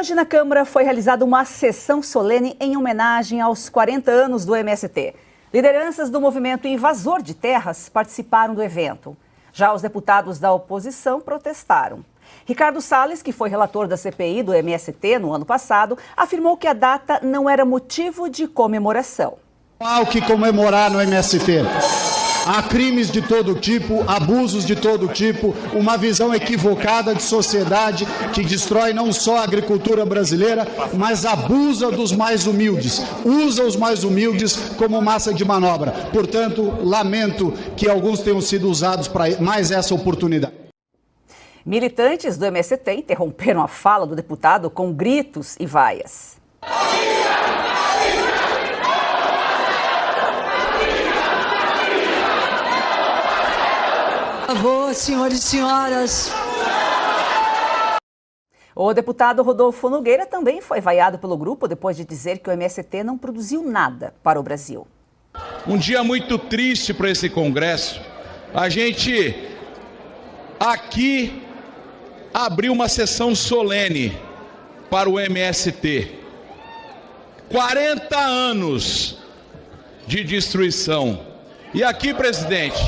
Hoje na Câmara foi realizada uma sessão solene em homenagem aos 40 anos do MST. Lideranças do movimento invasor de terras participaram do evento. Já os deputados da oposição protestaram. Ricardo Salles, que foi relator da CPI do MST no ano passado, afirmou que a data não era motivo de comemoração. Não há o que comemorar no MST. Há crimes de todo tipo, abusos de todo tipo, uma visão equivocada de sociedade que destrói não só a agricultura brasileira, mas abusa dos mais humildes, usa os mais humildes como massa de manobra. Portanto, lamento que alguns tenham sido usados para mais essa oportunidade. Militantes do MST interromperam a fala do deputado com gritos e vaias. Por favor, senhores e senhoras. O deputado Rodolfo Nogueira também foi vaiado pelo grupo depois de dizer que o MST não produziu nada para o Brasil. Um dia muito triste para esse Congresso. A gente aqui abriu uma sessão solene para o MST. 40 anos de destruição. E aqui, presidente,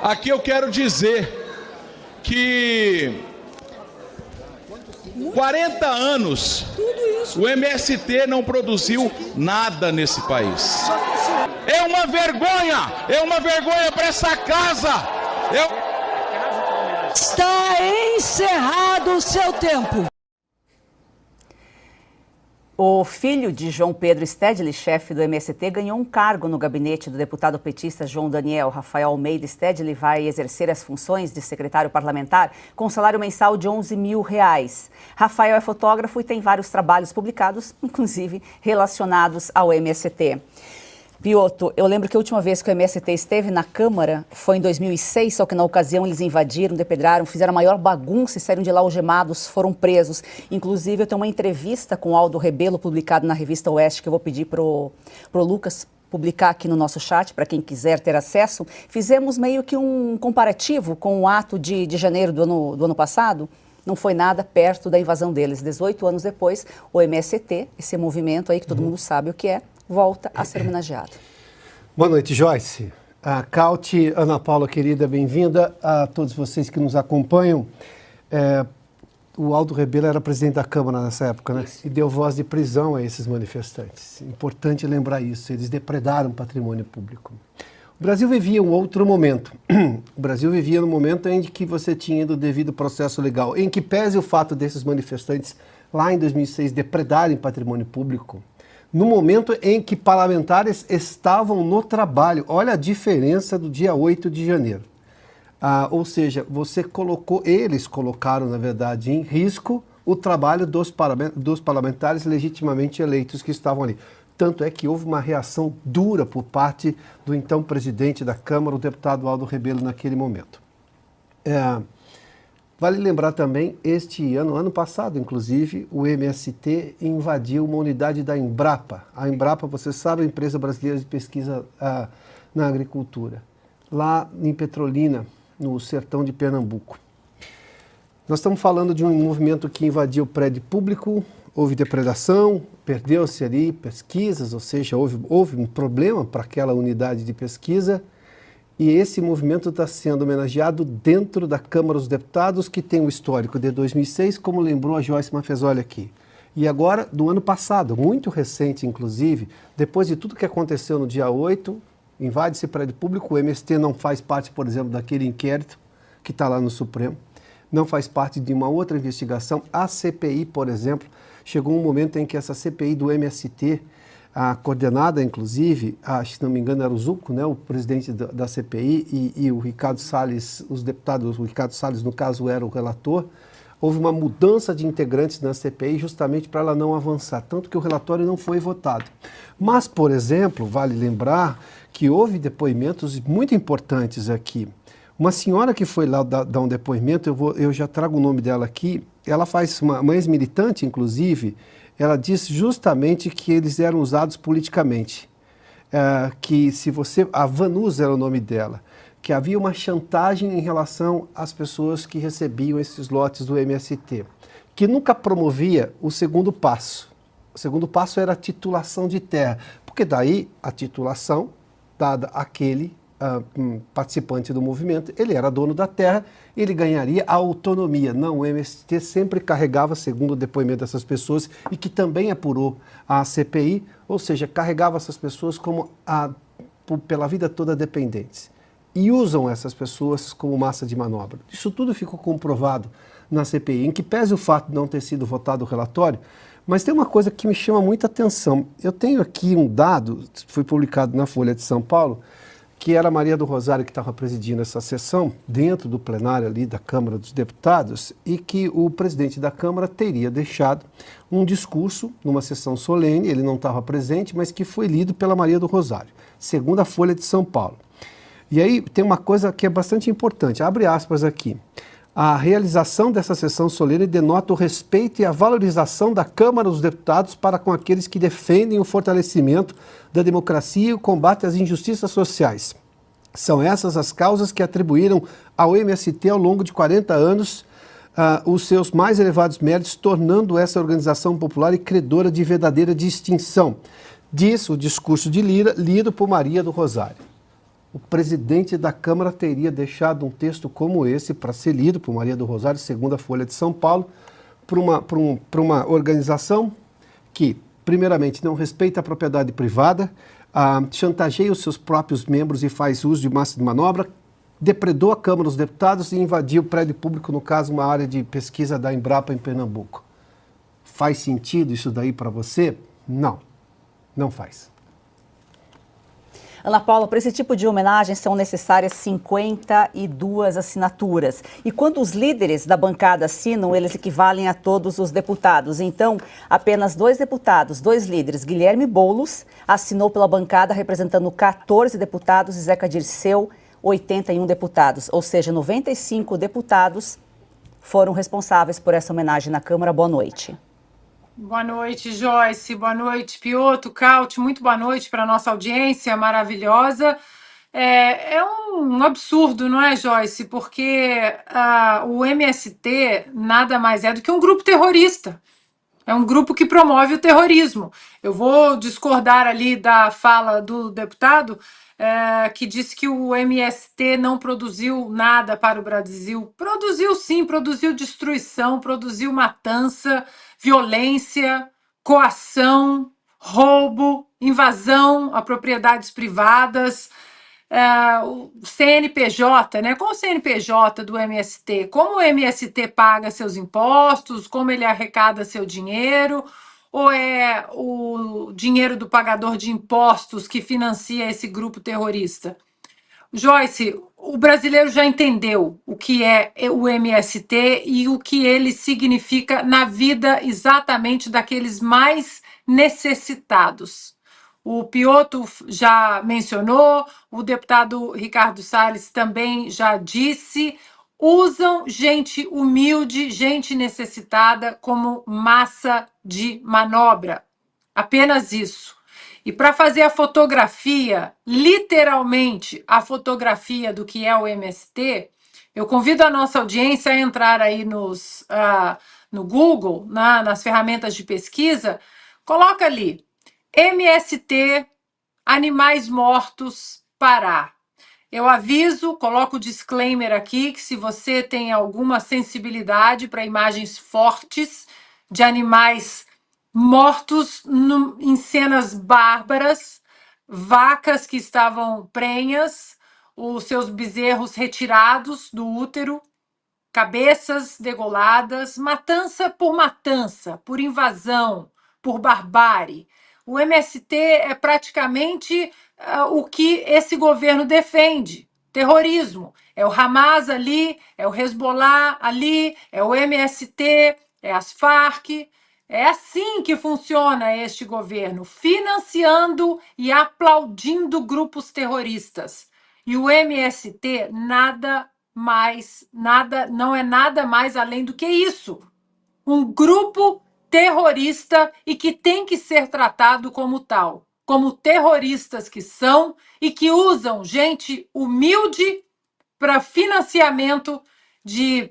aqui eu quero dizer que 40 anos o MST não produziu nada nesse país. É uma vergonha para essa casa. Está encerrado o seu tempo. O filho de João Pedro Stedley, chefe do MST, ganhou um cargo no gabinete do deputado petista João Daniel. Rafael Almeida Stedley vai exercer as funções de secretário parlamentar com salário mensal de R$11 mil. Rafael é fotógrafo e tem vários trabalhos publicados, inclusive relacionados ao MST. Piotr, eu lembro que a última vez que o MST esteve na Câmara foi em 2006, só que na ocasião eles invadiram, depedraram, fizeram a maior bagunça e saíram de lá algemados, foram presos. Inclusive, eu tenho uma entrevista com o Aldo Rebelo, publicado na revista Oeste, que eu vou pedir pro Lucas publicar aqui no nosso chat, para quem quiser ter acesso. Fizemos meio que um comparativo com o ato de janeiro do ano passado. Não foi nada perto da invasão deles. 18 anos depois, o MST, esse movimento aí que todo mundo sabe o que é, volta a ser homenageado. Boa noite, Joyce. Cauti, Ana Paula, querida, bem-vinda. A todos vocês que nos acompanham. O Aldo Rebelo era presidente da Câmara nessa época, né? E deu voz de prisão a esses manifestantes. Importante lembrar isso, eles depredaram patrimônio público. O Brasil vivia um outro momento. O Brasil vivia no momento em que você tinha o devido processo legal, em que pese o fato desses manifestantes lá em 2006 depredarem patrimônio público, no momento em que parlamentares estavam no trabalho. Olha a diferença do dia 8 de janeiro. Ou seja, eles colocaram, na verdade, em risco o trabalho dos parlamentares legitimamente eleitos que estavam ali. Tanto é que houve uma reação dura por parte do então presidente da Câmara, o deputado Aldo Rebelo, naquele momento. Vale lembrar também, ano passado, inclusive, o MST invadiu uma unidade da Embrapa. A Embrapa, você sabe, é a empresa brasileira de pesquisa na agricultura, lá em Petrolina, no sertão de Pernambuco. Nós estamos falando de um movimento que invadiu o prédio público, houve depredação, perdeu-se ali pesquisas, ou seja, houve um problema para aquela unidade de pesquisa. E esse movimento está sendo homenageado dentro da Câmara dos Deputados, que tem o histórico de 2006, como lembrou a Joyce Mafezoli aqui. E agora, do ano passado, muito recente, inclusive, depois de tudo que aconteceu no dia 8, invade-se prédio público, o MST não faz parte, por exemplo, daquele inquérito que está lá no Supremo, não faz parte de uma outra investigação. A CPI, por exemplo, chegou um momento em que essa CPI do MST, a coordenada, inclusive, se não me engano, era o Zucco, né, o presidente da CPI, e o Ricardo Salles, os deputados, o Ricardo Salles, no caso, era o relator. Houve uma mudança de integrantes na CPI justamente para ela não avançar, tanto que o relatório não foi votado. Mas, por exemplo, vale lembrar que houve depoimentos muito importantes aqui. Uma senhora que foi lá dar um depoimento, eu já trago o nome dela aqui, ela faz uma ex-militante, inclusive. Ela disse justamente que eles eram usados politicamente, que se você, a Vanusa era o nome dela, que havia uma chantagem em relação às pessoas que recebiam esses lotes do MST, que nunca promovia o segundo passo. O segundo passo era a titulação de terra, porque daí a titulação, dada àquele participante do movimento, ele era dono da terra, ele ganharia a autonomia. Não, o MST sempre carregava, segundo o depoimento dessas pessoas, e que também apurou a CPI, ou seja, carregava essas pessoas como pela vida toda dependentes. E usam essas pessoas como massa de manobra. Isso tudo ficou comprovado na CPI, em que pese o fato de não ter sido votado o relatório, mas tem uma coisa que me chama muita atenção. Eu tenho aqui um dado, foi publicado na Folha de São Paulo, que era a Maria do Rosário que estava presidindo essa sessão, dentro do plenário ali da Câmara dos Deputados, e que o presidente da Câmara teria deixado um discurso numa sessão solene, ele não estava presente, mas que foi lido pela Maria do Rosário, segundo a Folha de São Paulo. E aí tem uma coisa que é bastante importante, abre aspas aqui. A realização dessa sessão solene denota o respeito e a valorização da Câmara dos Deputados para com aqueles que defendem o fortalecimento da democracia e o combate às injustiças sociais. São essas as causas que atribuíram ao MST ao longo de 40 anos os seus mais elevados méritos, tornando essa organização popular e credora de verdadeira distinção. Diz o discurso de Lira, lido por Maria do Rosário. O presidente da Câmara teria deixado um texto como esse para ser lido por Maria do Rosário, segundo a Folha de São Paulo, para uma organização que, primeiramente, não respeita a propriedade privada, chantageia os seus próprios membros e faz uso de massa de manobra, depredou a Câmara dos Deputados e invadiu o prédio público, no caso, uma área de pesquisa da Embrapa em Pernambuco. Faz sentido isso daí para você? Não, não faz. Ana Paula, para esse tipo de homenagem são necessárias 52 assinaturas. E quando os líderes da bancada assinam, eles equivalem a todos os deputados. Então, apenas 2 deputados, 2 líderes, Guilherme Boulos, assinou pela bancada representando 14 deputados e Zeca Dirceu, 81 deputados. Ou seja, 95 deputados foram responsáveis por essa homenagem na Câmara. Boa noite. Boa noite, Joyce. Boa noite, Piotr, Caute. Muito boa noite para a nossa audiência maravilhosa. É um absurdo, não é, Joyce? Porque o MST nada mais é do que um grupo terrorista. É um grupo que promove o terrorismo. Eu vou discordar ali da fala do deputado que disse que o MST não produziu nada para o Brasil. Produziu sim, produziu destruição, produziu matança, violência, coação, roubo, invasão a propriedades privadas. O CNPJ, né? Qual o CNPJ do MST? Como o MST paga seus impostos? Como ele arrecada seu dinheiro? Ou é o dinheiro do pagador de impostos que financia esse grupo terrorista? Joyce, o brasileiro já entendeu o que é o MST e o que ele significa na vida exatamente daqueles mais necessitados. O Piotr já mencionou, o deputado Ricardo Salles também já disse, usam gente humilde, gente necessitada como massa de manobra. Apenas isso. E para fazer a fotografia, literalmente a fotografia do que é o MST, eu convido a nossa audiência a entrar aí no Google, nas ferramentas de pesquisa, coloca ali, MST, Animais Mortos, Pará. Eu aviso, coloco o disclaimer aqui, que se você tem alguma sensibilidade para imagens fortes de animais mortos em cenas bárbaras, vacas que estavam prenhas, os seus bezerros retirados do útero, cabeças degoladas, matança, por invasão, por barbárie. O MST é praticamente o que esse governo defende, terrorismo. É o Hamas ali, é o Hezbollah ali, é o MST, é as Farc. É assim que funciona este governo, financiando e aplaudindo grupos terroristas. E o MST não é nada mais além do que isso. Um grupo terrorista e que tem que ser tratado como tal, como terroristas que são e que usam gente humilde para financiamento de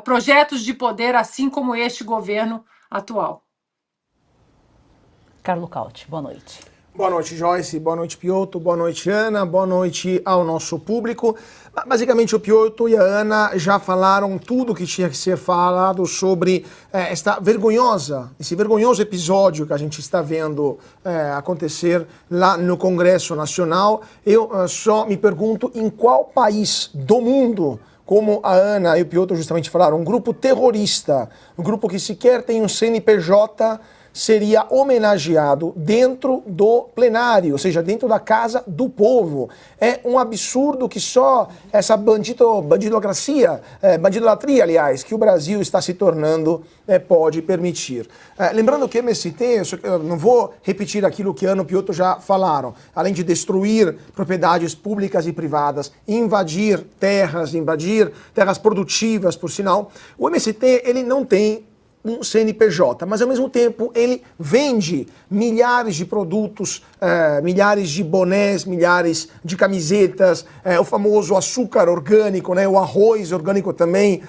projetos de poder, assim como este governo atual. Carlo Cauti, boa noite. Boa noite, Joyce. Boa noite, Piotr. Boa noite, Ana. Boa noite ao nosso público. Basicamente, o Piotr e a Ana já falaram tudo que tinha que ser falado sobre esse vergonhoso episódio que a gente está vendo acontecer lá no Congresso Nacional. Eu só me pergunto em qual país do mundo, como a Ana e o Piotr justamente falaram, um grupo terrorista, um grupo que sequer tem um CNPJ, seria homenageado dentro do plenário, ou seja, dentro da casa do povo. É um absurdo que só essa bandidocracia, bandidolatria, aliás, que o Brasil está se tornando, pode permitir. Lembrando que o MST, eu não vou repetir aquilo que Ana e o Piotr já falaram, além de destruir propriedades públicas e privadas, invadir terras produtivas, por sinal, o MST, ele não tem um CNPJ, mas ao mesmo tempo ele vende milhares de produtos, milhares de bonés, milhares de camisetas, o famoso açúcar orgânico, né, o arroz orgânico também,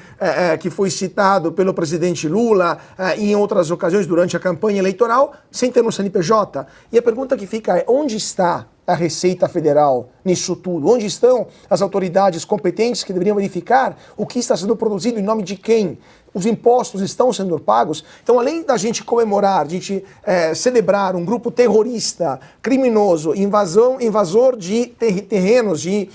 que foi citado pelo presidente Lula em outras ocasiões durante a campanha eleitoral, sem ter um CNPJ. E a pergunta que fica é, onde está a Receita Federal nisso tudo? Onde estão as autoridades competentes que deveriam verificar o que está sendo produzido em nome de quem? Os impostos estão sendo pagos? Então, além da gente comemorar, de gente celebrar um grupo terrorista, criminoso, invasor de terrenos, de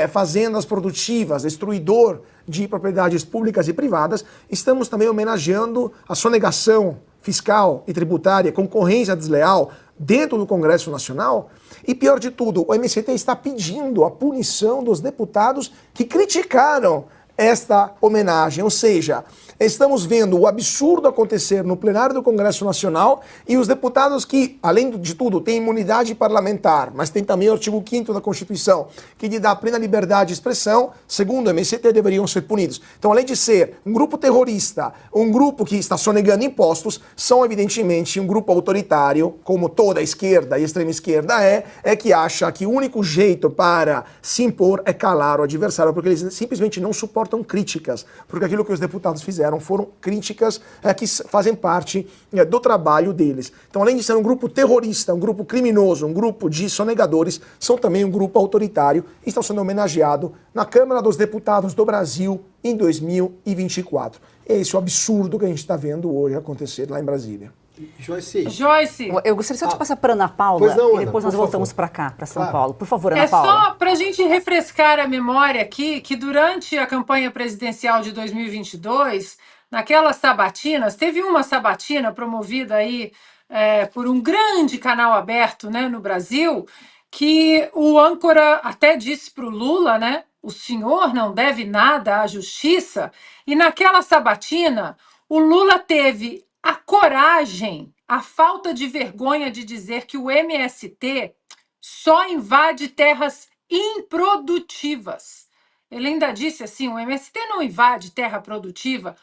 fazendas produtivas, destruidor de propriedades públicas e privadas, estamos também homenageando a sonegação fiscal e tributária, concorrência desleal dentro do Congresso Nacional. E pior de tudo, o MST está pedindo a punição dos deputados que criticaram esta homenagem, ou seja, estamos vendo o absurdo acontecer no plenário do Congresso Nacional e os deputados que, além de tudo, têm imunidade parlamentar, mas tem também o artigo 5º da Constituição, que lhe dá plena liberdade de expressão, segundo o MST, deveriam ser punidos. Então, além de ser um grupo terrorista, um grupo que está sonegando impostos, são evidentemente um grupo autoritário, como toda a esquerda e a extrema esquerda que acha que o único jeito para se impor é calar o adversário, porque eles simplesmente não suportam críticas, porque aquilo que os deputados fizeram foram críticas que fazem parte do trabalho deles. Então, além de ser um grupo terrorista, um grupo criminoso, um grupo de sonegadores, são também um grupo autoritário e estão sendo homenageados na Câmara dos Deputados do Brasil em 2024. Esse é o absurdo que a gente está vendo hoje acontecer lá em Brasília. Joyce. Eu gostaria só de passar para a Ana Paula, pois não, Ana, e depois nós voltamos para cá, para São Paulo. Por favor, Ana É Paula. só para a gente refrescar a memória aqui, que durante a campanha presidencial de 2022, naquelas sabatinas, teve uma sabatina promovida aí por um grande canal aberto, né, no Brasil, que o âncora até disse para o Lula, né, o senhor não deve nada à justiça, e naquela sabatina o Lula teve a coragem, a falta de vergonha de dizer que o MST só invade terras improdutivas. Ele ainda disse assim, o MST não invade terra produtiva,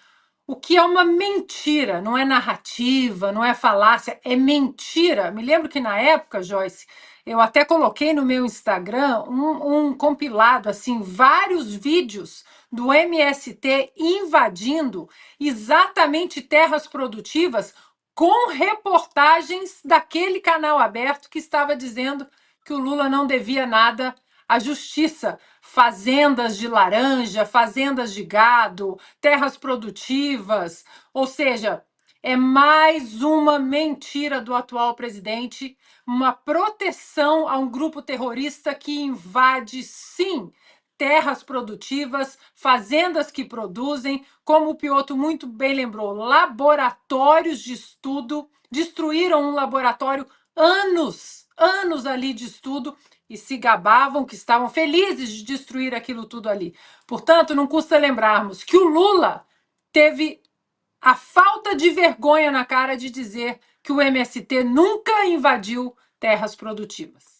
o que é uma mentira, não é narrativa, não é falácia, é mentira. Me lembro que na época, Joyce, eu até coloquei no meu Instagram um compilado, assim, vários vídeos do MST invadindo exatamente terras produtivas com reportagens daquele canal aberto que estava dizendo que o Lula não devia nada à justiça. Fazendas de laranja, fazendas de gado, terras produtivas, ou seja, é mais uma mentira do atual presidente, uma proteção a um grupo terrorista que invade, sim, terras produtivas, fazendas que produzem, como o Piotr muito bem lembrou, laboratórios de estudo, destruíram um laboratório, anos ali de estudo, e se gabavam que estavam felizes de destruir aquilo tudo ali. Portanto, não custa lembrarmos que o Lula teve a falta de vergonha na cara de dizer que o MST nunca invadiu terras produtivas.